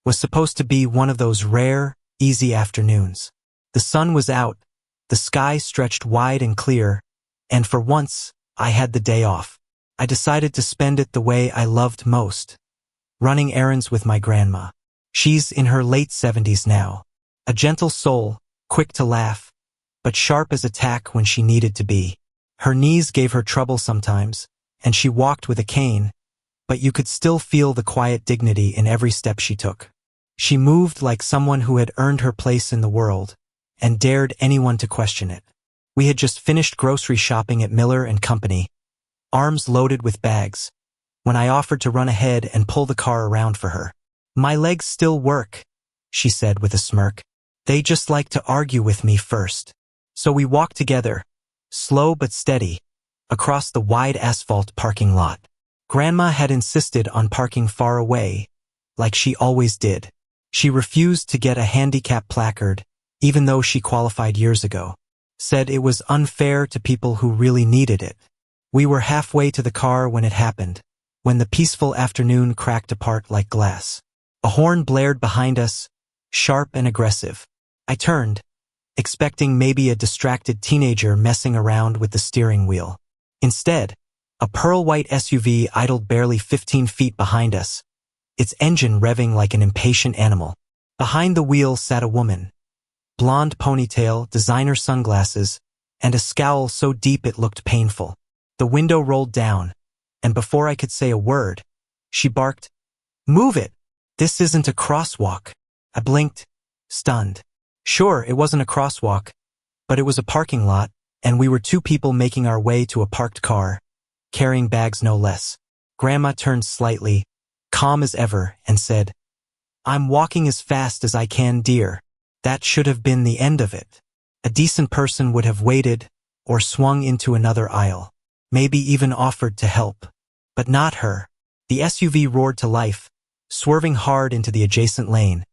was supposed to be one of those rare, easy afternoons. The sun was out, the sky stretched wide and clear, and for once, I had the day off. I decided to spend it the way I loved most, running errands with my grandma. She's in her late 70s now, a gentle soul, quick to laugh, but sharp as a tack when she needed to be. Her knees gave her trouble sometimes, and she walked with a cane, but you could still feel the quiet dignity in every step she took. She moved like someone who had earned her place in the world, and dared anyone to question it. We had just finished grocery shopping at Miller & Company, arms loaded with bags, when I offered to run ahead and pull the car around for her. "My legs still work," she said with a smirk. "They just like to argue with me first." So we walked together, slow but steady, across the wide asphalt parking lot. Grandma had insisted on parking far away, like she always did. She refused to get a handicap placard, even though she qualified years ago. Said it was unfair to people who really needed it. We were halfway to the car when it happened, when the peaceful afternoon cracked apart like glass. A horn blared behind us, sharp and aggressive. I turned, expecting maybe a distracted teenager messing around with the steering wheel. Instead, a pearl-white SUV idled barely 15 feet behind us, its engine revving like an impatient animal. Behind the wheel sat a woman, blonde ponytail, designer sunglasses, and a scowl so deep it looked painful. The window rolled down, and before I could say a word, she barked, "Move it! This isn't a crosswalk." I blinked, stunned. Sure, it wasn't a crosswalk, but it was a parking lot, and we were two people making our way to a parked car, carrying bags no less. Grandma turned slightly, calm as ever, and said, "I'm walking as fast as I can, dear." That should have been the end of it. A decent person would have waited, or swung into another aisle, maybe even offered to help. But not her. The SUV roared to life, swerving hard into the adjacent lane,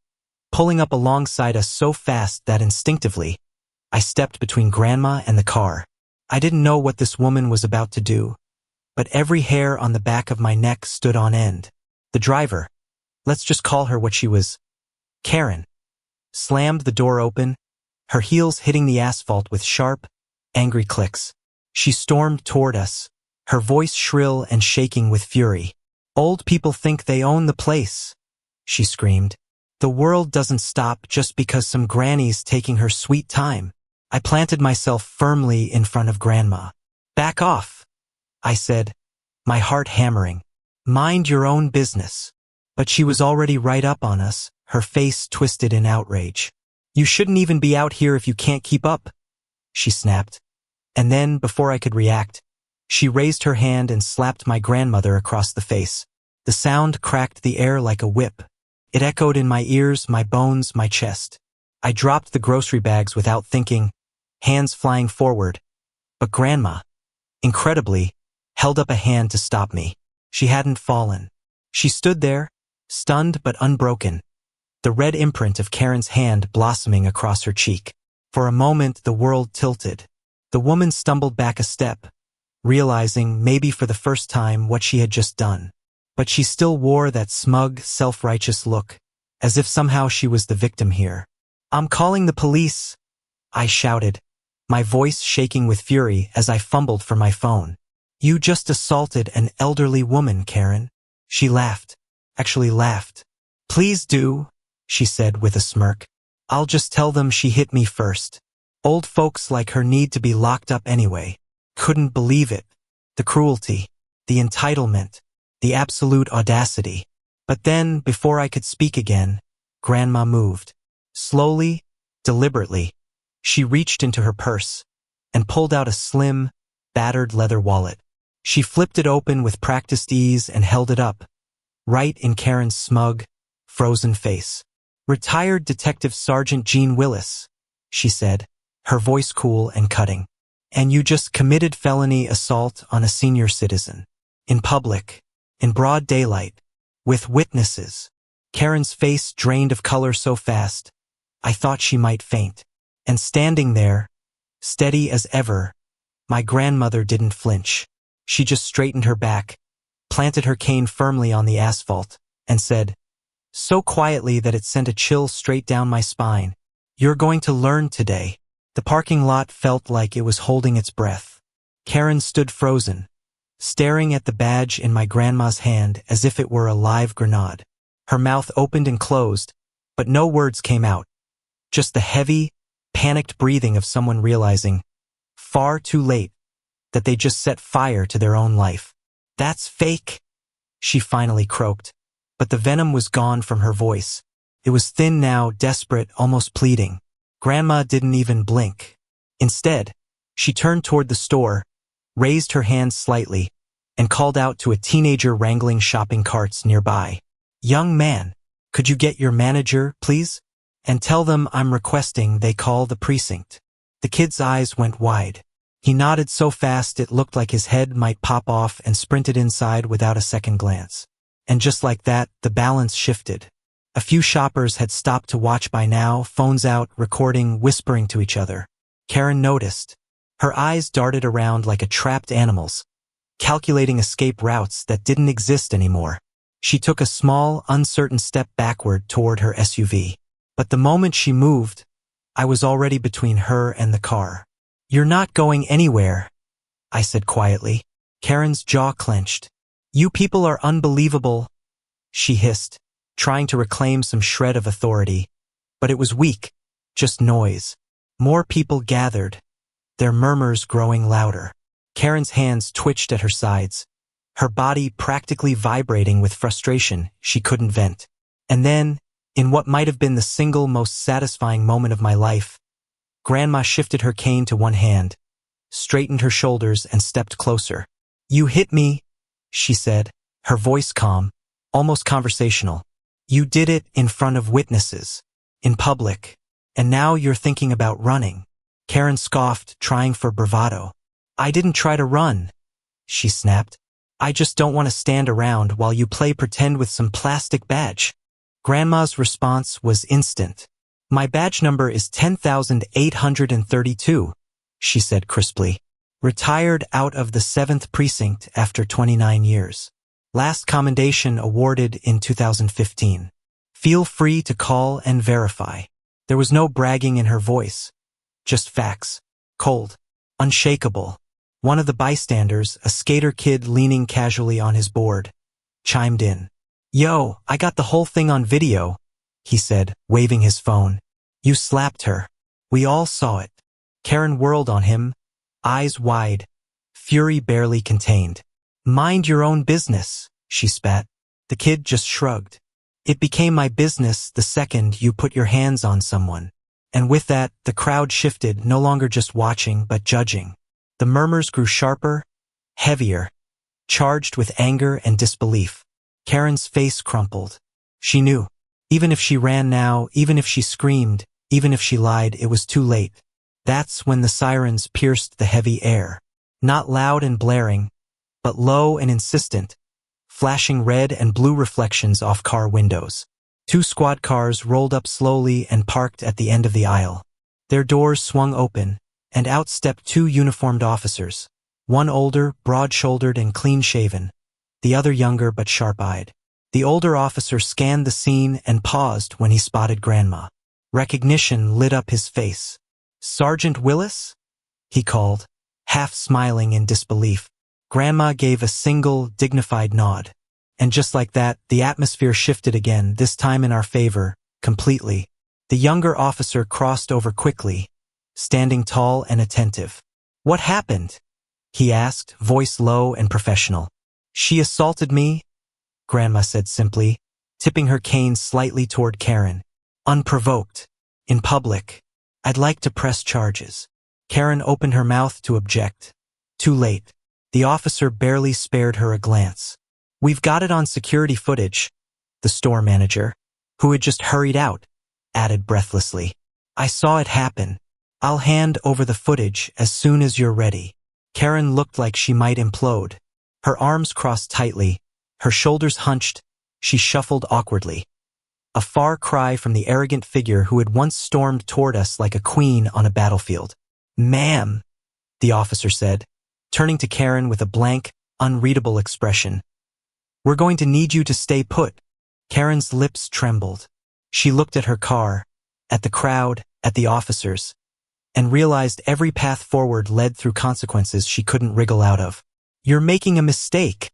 pulling up alongside us so fast that instinctively, I stepped between Grandma and the car. I didn't know what this woman was about to do, but every hair on the back of my neck stood on end. The driver, let's just call her what she was, Karen, slammed the door open, her heels hitting the asphalt with sharp, angry clicks. She stormed toward us, her voice shrill and shaking with fury. "Old people think they own the place," she screamed. "The world doesn't stop just because some granny's taking her sweet time." I planted myself firmly in front of Grandma. "Back off," I said, my heart hammering. "Mind your own business." But she was already right up on us, her face twisted in outrage. "You shouldn't even be out here if you can't keep up," she snapped. And then, before I could react, she raised her hand and slapped my grandmother across the face. The sound cracked the air like a whip. It echoed in my ears, my bones, my chest. I dropped the grocery bags without thinking, hands flying forward. But Grandma, incredibly, held up a hand to stop me. She hadn't fallen. She stood there, stunned but unbroken, the red imprint of Karen's hand blossoming across her cheek. For a moment, the world tilted. The woman stumbled back a step, realizing, maybe for the first time, what she had just done. But she still wore that smug, self-righteous look, as if somehow she was the victim here. "I'm calling the police," I shouted, my voice shaking with fury as I fumbled for my phone. "You just assaulted an elderly woman, Karen." She laughed, actually laughed. "Please do," she said with a smirk. "I'll just tell them she hit me first. Old folks like her need to be locked up anyway." Couldn't believe it. The cruelty, the entitlement, the absolute audacity. But then, before I could speak again, Grandma moved. Slowly, deliberately, she reached into her purse and pulled out a slim, battered leather wallet. She flipped it open with practiced ease and held it up, right in Karen's smug, frozen face. "Retired Detective Sergeant Jean Willis," she said, her voice cool and cutting. "And you just committed felony assault on a senior citizen. In public, in broad daylight, with witnesses." Karen's face drained of color so fast, I thought she might faint. And standing there, steady as ever, my grandmother didn't flinch. She just straightened her back, planted her cane firmly on the asphalt, and said, so quietly that it sent a chill straight down my spine. "You're going to learn today." The parking lot felt like it was holding its breath. Karen stood frozen, staring at the badge in my grandma's hand as if it were a live grenade. Her mouth opened and closed, but no words came out. Just the heavy, panicked breathing of someone realizing, far too late, that they just set fire to their own life. "That's fake," she finally croaked, but the venom was gone from her voice. It was thin now, desperate, almost pleading. Grandma didn't even blink. Instead, she turned toward the store, raised her hands slightly, and called out to a teenager wrangling shopping carts nearby. "Young man, could you get your manager, please? And tell them I'm requesting they call the precinct." The kid's eyes went wide. He nodded so fast it looked like his head might pop off and sprinted inside without a second glance. And just like that, the balance shifted. A few shoppers had stopped to watch by now, phones out, recording, whispering to each other. Karen noticed. Her eyes darted around like a trapped animal's, calculating escape routes that didn't exist anymore. She took a small, uncertain step backward toward her SUV. But the moment she moved, I was already between her and the car. "You're not going anywhere," I said quietly. Karen's jaw clenched. "You people are unbelievable," she hissed, trying to reclaim some shred of authority. But it was weak, just noise. More people gathered, their murmurs growing louder. Karen's hands twitched at her sides, her body practically vibrating with frustration she couldn't vent. And then, in what might have been the single most satisfying moment of my life, Grandma shifted her cane to one hand, straightened her shoulders, and stepped closer. "You hit me," she said, her voice calm, almost conversational. "You did it in front of witnesses, in public, and now you're thinking about running." Karen scoffed, trying for bravado. "I didn't try to run," she snapped. "I just don't want to stand around while you play pretend with some plastic badge." Grandma's response was instant. "My badge number is 10,832, she said crisply. "Retired out of the 7th Precinct after 29 years. Last commendation awarded in 2015. Feel free to call and verify." There was no bragging in her voice, just facts. Cold, unshakable. One of the bystanders, a skater kid leaning casually on his board, chimed in. "Yo, I got the whole thing on video," he said, waving his phone. "You slapped her. We all saw it." Karen whirled on him, eyes wide, fury barely contained. "Mind your own business," she spat. The kid just shrugged. "It became my business the second you put your hands on someone." And with that, the crowd shifted, no longer just watching, but judging. The murmurs grew sharper, heavier, charged with anger and disbelief. Karen's face crumpled. She knew. Even if she ran now, even if she screamed, even if she lied, it was too late. That's when the sirens pierced the heavy air. Not loud and blaring, but low and insistent, flashing red and blue reflections off car windows. 2 squad cars rolled up slowly and parked at the end of the aisle. Their doors swung open, and out stepped 2 uniformed officers, one older, broad-shouldered and clean-shaven, the other younger but sharp-eyed. The older officer scanned the scene and paused when he spotted Grandma. Recognition lit up his face. "Sergeant Willis?" he called, half smiling in disbelief. Grandma gave a single, dignified nod. And just like that, the atmosphere shifted again, this time in our favor, completely. The younger officer crossed over quickly, standing tall and attentive. "What happened?" he asked, voice low and professional. "She assaulted me," Grandma said simply, tipping her cane slightly toward Karen. "Unprovoked. In public. I'd like to press charges." Karen opened her mouth to object. Too late. The officer barely spared her a glance. "We've got it on security footage," the store manager, who had just hurried out, added breathlessly. "I saw it happen. I'll hand over the footage as soon as you're ready." Karen looked like she might implode. Her arms crossed tightly, her shoulders hunched, she shuffled awkwardly. A far cry from the arrogant figure who had once stormed toward us like a queen on a battlefield. "Ma'am," the officer said, turning to Karen with a blank, unreadable expression. "We're going to need you to stay put." Karen's lips trembled. She looked at her car, at the crowd, at the officers, and realized every path forward led through consequences she couldn't wriggle out of. "You're making a mistake,"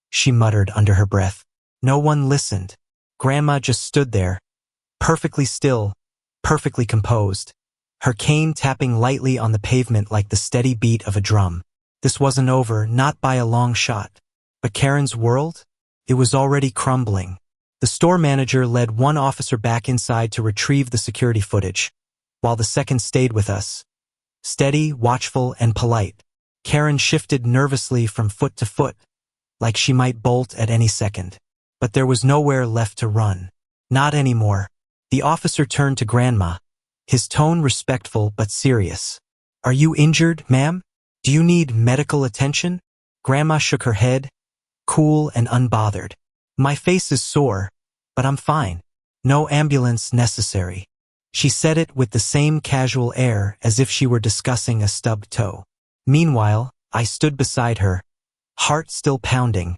she muttered under her breath. No one listened. Grandma just stood there, perfectly still, perfectly composed, her cane tapping lightly on the pavement like the steady beat of a drum. This wasn't over, not by a long shot. But Karen's world? It was already crumbling. The store manager led one officer back inside to retrieve the security footage, while the second stayed with us. Steady, watchful, and polite, Karen shifted nervously from foot to foot, like she might bolt at any second. But there was nowhere left to run. Not anymore. The officer turned to Grandma, his tone respectful but serious. "Are you injured, ma'am? Do you need medical attention?" Grandma shook her head, cool and unbothered. "My face is sore, but I'm fine. No ambulance necessary." She said it with the same casual air as if she were discussing a stubbed toe. Meanwhile, I stood beside her, heart still pounding,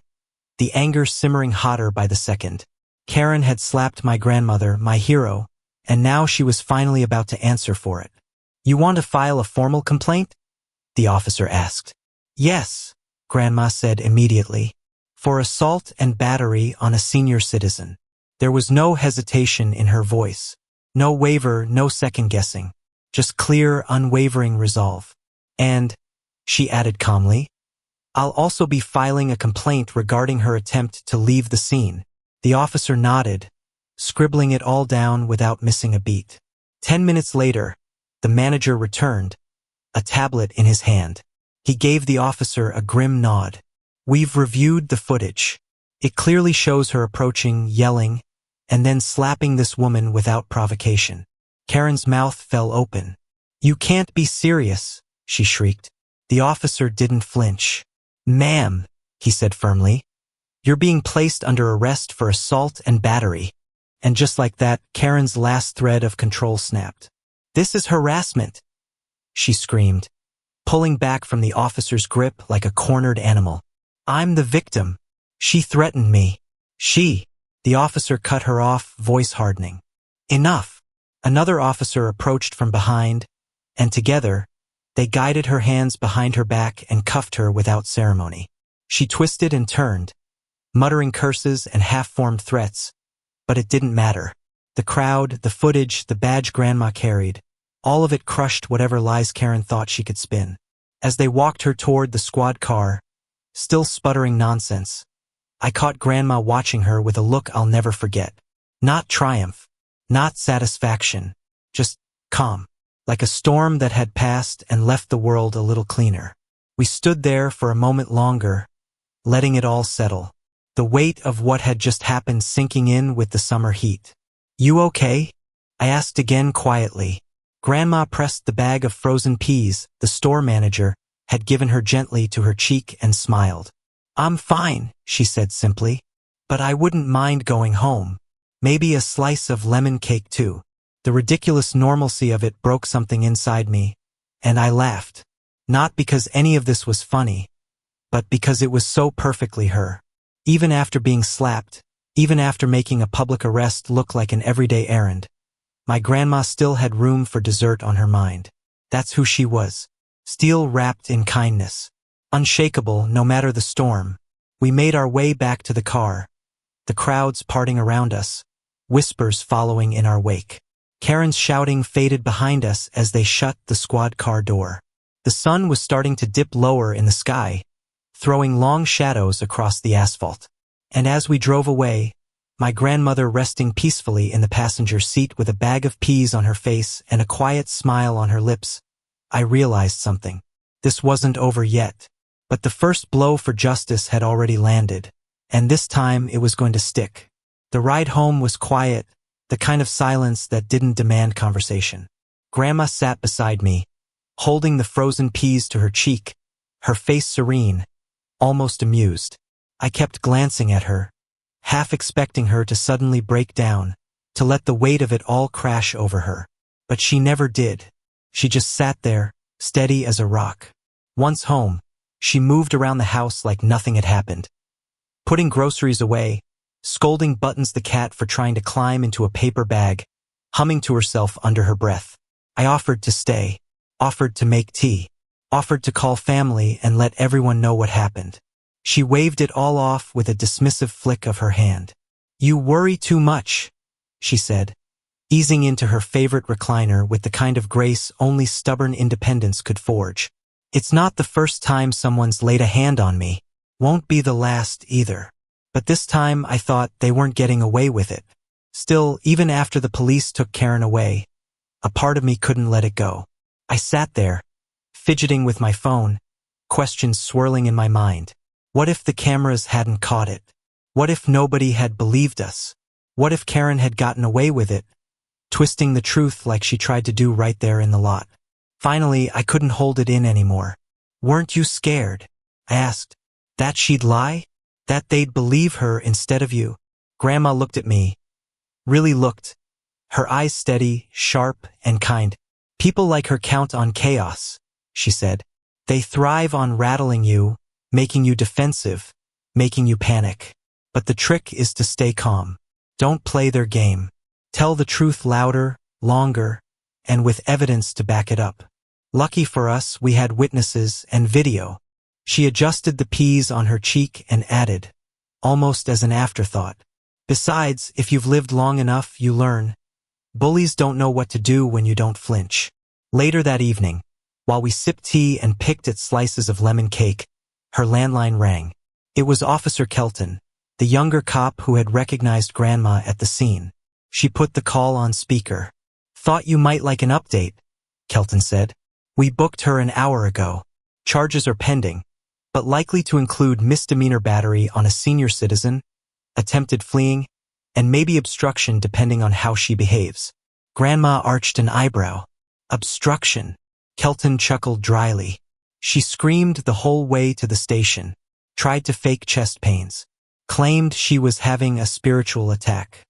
the anger simmering hotter by the second. Karen had slapped my grandmother, my hero, and now she was finally about to answer for it. "You want to file a formal complaint?" the officer asked. "Yes," Grandma said immediately, "for assault and battery on a senior citizen." There was no hesitation in her voice, no waver, no second-guessing, just clear, unwavering resolve. "And," she added calmly, "I'll also be filing a complaint regarding her attempt to leave the scene." The officer nodded, scribbling it all down without missing a beat. 10 minutes later, the manager returned, a tablet in his hand. He gave the officer a grim nod. "We've reviewed the footage. It clearly shows her approaching, yelling, and then slapping this woman without provocation." Karen's mouth fell open. "You can't be serious," she shrieked. The officer didn't flinch. "Ma'am," he said firmly, "you're being placed under arrest for assault and battery." And just like that, Karen's last thread of control snapped. "This is harassment," she screamed, pulling back from the officer's grip like a cornered animal. "I'm the victim. She threatened me. She—" The officer cut her off, voice hardening. "Enough." Another officer approached from behind, and together, they guided her hands behind her back and cuffed her without ceremony. She twisted and turned, muttering curses and half-formed threats, but it didn't matter. The crowd, the footage, the badge Grandma carried, all of it crushed whatever lies Karen thought she could spin. As they walked her toward the squad car, still sputtering nonsense, I caught Grandma watching her with a look I'll never forget. Not triumph, not satisfaction, just calm, like a storm that had passed and left the world a little cleaner. We stood there for a moment longer, letting it all settle, the weight of what had just happened sinking in with the summer heat. "You okay?" I asked again quietly. Grandma pressed the bag of frozen peas the store manager had given her gently to her cheek and smiled. "I'm fine," she said simply, "but I wouldn't mind going home. Maybe a slice of lemon cake too." The ridiculous normalcy of it broke something inside me, and I laughed. Not because any of this was funny, but because it was so perfectly her. Even after being slapped, even after making a public arrest look like an everyday errand, my grandma still had room for dessert on her mind. That's who she was. Steel wrapped in kindness. Unshakable no matter the storm. We made our way back to the car, the crowds parting around us, whispers following in our wake. Karen's shouting faded behind us as they shut the squad car door. The sun was starting to dip lower in the sky, throwing long shadows across the asphalt. And as we drove away, my grandmother resting peacefully in the passenger seat with a bag of peas on her face and a quiet smile on her lips, I realized something. This wasn't over yet. But the first blow for justice had already landed, and this time it was going to stick. The ride home was quiet, the kind of silence that didn't demand conversation. Grandma sat beside me, holding the frozen peas to her cheek, her face serene, almost amused. I kept glancing at her, half expecting her to suddenly break down, to let the weight of it all crash over her. But she never did. She just sat there, steady as a rock. Once home, she moved around the house like nothing had happened. Putting groceries away, scolding Buttons the cat for trying to climb into a paper bag, humming to herself under her breath. I offered to stay, offered to make tea, offered to call family and let everyone know what happened. She waved it all off with a dismissive flick of her hand. You worry too much, she said, easing into her favorite recliner with the kind of grace only stubborn independence could forge. It's not the first time someone's laid a hand on me. Won't be the last either. But this time I thought they weren't getting away with it. Still, even after the police took Karen away, a part of me couldn't let it go. I sat there, fidgeting with my phone, questions swirling in my mind. What if the cameras hadn't caught it? What if nobody had believed us? What if Karen had gotten away with it, twisting the truth like she tried to do right there in the lot? Finally, I couldn't hold it in anymore. Weren't you scared? I asked. That she'd lie? That they'd believe her instead of you? Grandma looked at me. Really looked. Her eyes steady, sharp, and kind. People like her count on chaos, she said. They thrive on rattling you, making you defensive, making you panic. But the trick is to stay calm. Don't play their game. Tell the truth louder, longer, and with evidence to back it up. Lucky for us, we had witnesses and video. She adjusted the peas on her cheek and added, almost as an afterthought. Besides, if you've lived long enough, you learn. Bullies don't know what to do when you don't flinch. Later that evening, while we sipped tea and picked at slices of lemon cake, her landline rang. It was Officer Kelton, the younger cop who had recognized Grandma at the scene. She put the call on speaker. Thought you might like an update, Kelton said. We booked her an hour ago. Charges are pending, but likely to include misdemeanor battery on a senior citizen, attempted fleeing, and maybe obstruction depending on how she behaves. Grandma arched an eyebrow. Obstruction, Kelton chuckled dryly. She screamed the whole way to the station, tried to fake chest pains, claimed she was having a spiritual attack.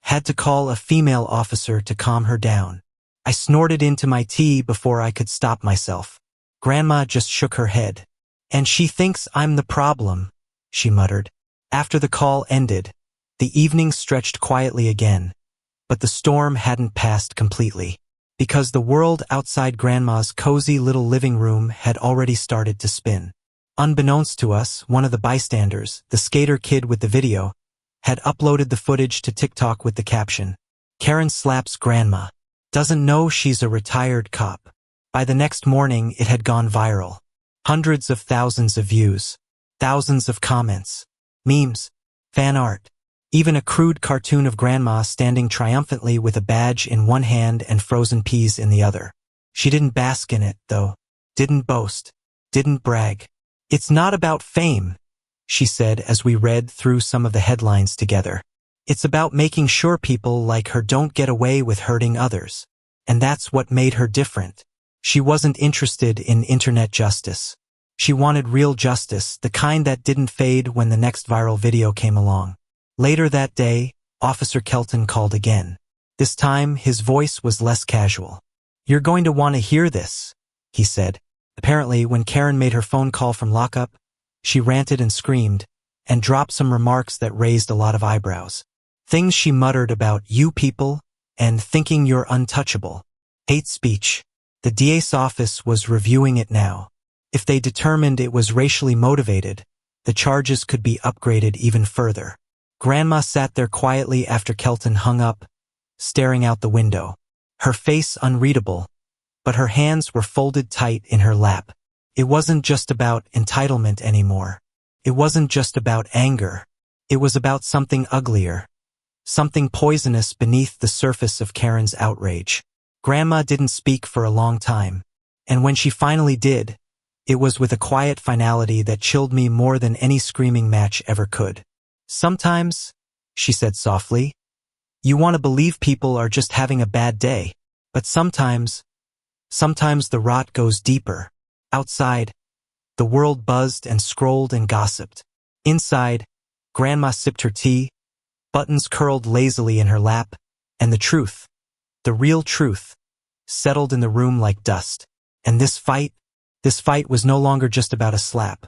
Had to call a female officer to calm her down. I snorted into my tea before I could stop myself. Grandma just shook her head. And she thinks I'm the problem, she muttered. After the call ended, the evening stretched quietly again, but the storm hadn't passed completely, because the world outside Grandma's cozy little living room had already started to spin. Unbeknownst to us, one of the bystanders, the skater kid with the video, had uploaded the footage to TikTok with the caption, Karen slaps Grandma. Doesn't know she's a retired cop. By the next morning, it had gone viral. Hundreds of thousands of views, thousands of comments, memes, fan art, even a crude cartoon of Grandma standing triumphantly with a badge in one hand and frozen peas in the other. She didn't bask in it, though. Didn't boast. Didn't brag. It's not about fame, she said as we read through some of the headlines together. It's about making sure people like her don't get away with hurting others. And that's what made her different. She wasn't interested in internet justice. She wanted real justice, the kind that didn't fade when the next viral video came along. Later that day, Officer Kelton called again. This time, his voice was less casual. You're going to want to hear this, he said. Apparently, when Karen made her phone call from lockup, she ranted and screamed, and dropped some remarks that raised a lot of eyebrows. Things she muttered about you people, and thinking you're untouchable. Hate speech. The DA's office was reviewing it now. If they determined it was racially motivated, the charges could be upgraded even further. Grandma sat there quietly after Kelton hung up, staring out the window. Her face unreadable, but her hands were folded tight in her lap. It wasn't just about entitlement anymore. It wasn't just about anger. It was about something uglier. Something poisonous beneath the surface of Karen's outrage. Grandma didn't speak for a long time, and when she finally did, it was with a quiet finality that chilled me more than any screaming match ever could. Sometimes, she said softly, you want to believe people are just having a bad day, but sometimes the rot goes deeper. Outside, the world buzzed and scrolled and gossiped. Inside, Grandma sipped her tea, buttons curled lazily in her lap, and the truth, the real truth, settled in the room like dust. And this fight was no longer just about a slap.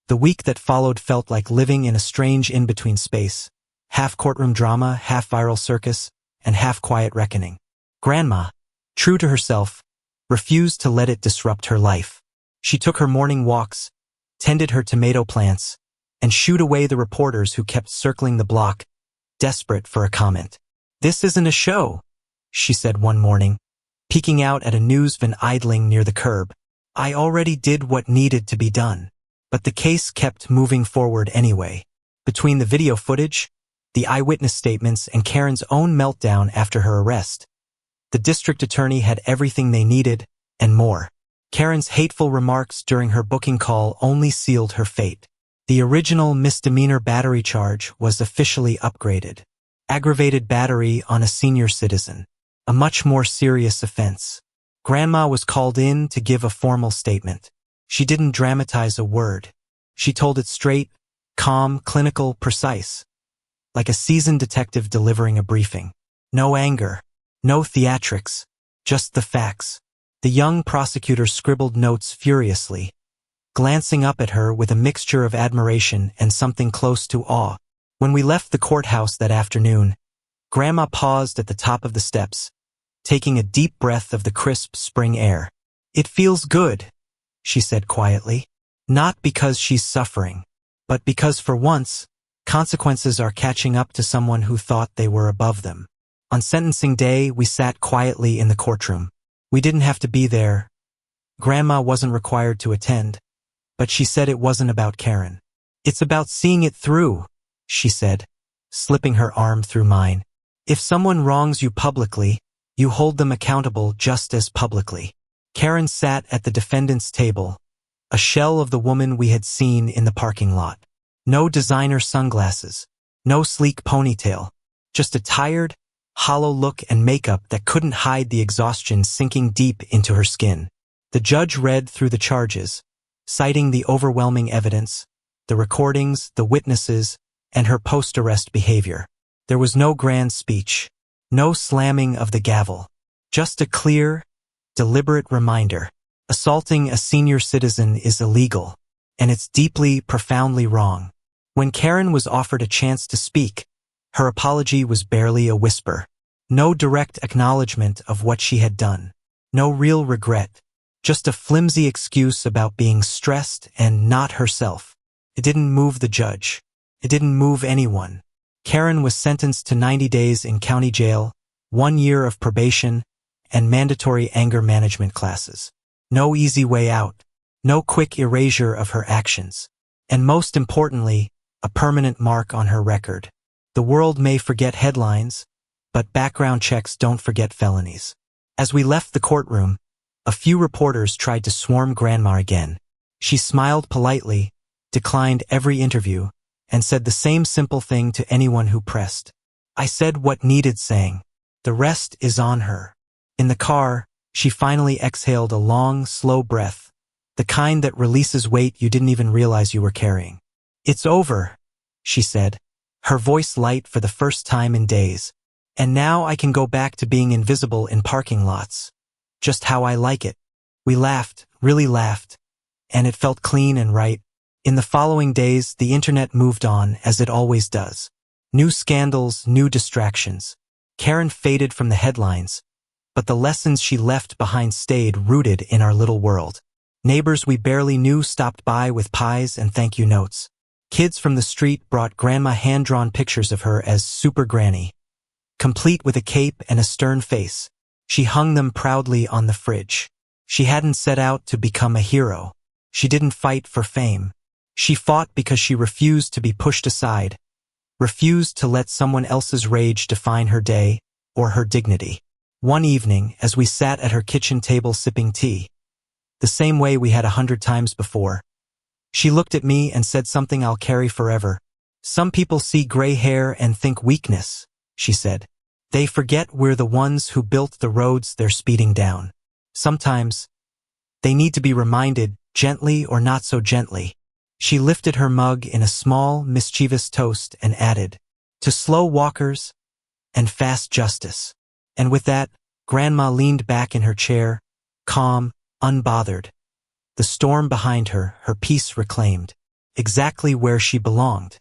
The week that followed felt like living in a strange in-between space. half courtroom drama, half viral circus, and half quiet reckoning. Grandma, true to herself, refused to let it disrupt her life. She took her morning walks, tended her tomato plants, and shooed away the reporters who kept circling the block, desperate for a comment. "This isn't a show," she said one morning, peeking out at a news van idling near the curb. "I already did what needed to be done." But the case kept moving forward anyway. Between the video footage, the eyewitness statements, and Karen's own meltdown after her arrest, the district attorney had everything they needed, and more. Karen's hateful remarks during her booking call only sealed her fate. The original misdemeanor battery charge was officially upgraded. Aggravated battery on a senior citizen. A much more serious offense. Grandma was called in to give a formal statement. She didn't dramatize a word. She told it straight, calm, clinical, precise. Like a seasoned detective delivering a briefing. No anger. No theatrics. Just the facts. The young prosecutor scribbled notes furiously, glancing up at her with a mixture of admiration and something close to awe. When we left the courthouse that afternoon, Grandma paused at the top of the steps, taking a deep breath of the crisp spring air. "It feels good," she said quietly. "Not because she's suffering, but because for once, consequences are catching up to someone who thought they were above them." On sentencing day, we sat quietly in the courtroom. We didn't have to be there. Grandma wasn't required to attend, but she said it wasn't about Karen. "It's about seeing it through," she said, slipping her arm through mine. "If someone wrongs you publicly, you hold them accountable just as publicly." Karen sat at the defendant's table, a shell of the woman we had seen in the parking lot. No designer sunglasses, no sleek ponytail, just a tired, hollow look and makeup that couldn't hide the exhaustion sinking deep into her skin. The judge read through the charges, citing the overwhelming evidence, the recordings, the witnesses, and her post-arrest behavior. There was no grand speech, no slamming of the gavel, just a clear, deliberate reminder. Assaulting a senior citizen is illegal, and it's deeply, profoundly wrong. When Karen was offered a chance to speak, her apology was barely a whisper. No direct acknowledgement of what she had done. No real regret. Just a flimsy excuse about being stressed and not herself. It didn't move the judge. It didn't move anyone. Karen was sentenced to 90 days in county jail, 1 year of probation, and mandatory anger management classes. No easy way out. No quick erasure of her actions. And most importantly, a permanent mark on her record. The world may forget headlines, but background checks don't forget felonies. As we left the courtroom, a few reporters tried to swarm Grandma again. She smiled politely, declined every interview, and said the same simple thing to anyone who pressed. "I said what needed saying. The rest is on her." In the car, she finally exhaled a long, slow breath, the kind that releases weight you didn't even realize you were carrying. "It's over," she said, her voice light for the first time in days. "And now I can go back to being invisible in parking lots. Just how I like it." We laughed, really laughed, and it felt clean and right. In the following days, the internet moved on, as it always does. New scandals, new distractions. Karen faded from the headlines, but the lessons she left behind stayed rooted in our little world. Neighbors we barely knew stopped by with pies and thank you notes. Kids from the street brought Grandma hand-drawn pictures of her as Super Granny. Complete with a cape and a stern face, she hung them proudly on the fridge. She hadn't set out to become a hero. She didn't fight for fame. She fought because she refused to be pushed aside, refused to let someone else's rage define her day or her dignity. One evening, as we sat at her kitchen table sipping tea, the same way we had 100 times before, she looked at me and said something I'll carry forever. "Some people see gray hair and think weakness," she said. "They forget we're the ones who built the roads they're speeding down. Sometimes, they need to be reminded, gently or not so gently." She lifted her mug in a small, mischievous toast and added, "To slow walkers and fast justice." And with that, Grandma leaned back in her chair, calm, unbothered. The storm behind her, her peace reclaimed, exactly where she belonged.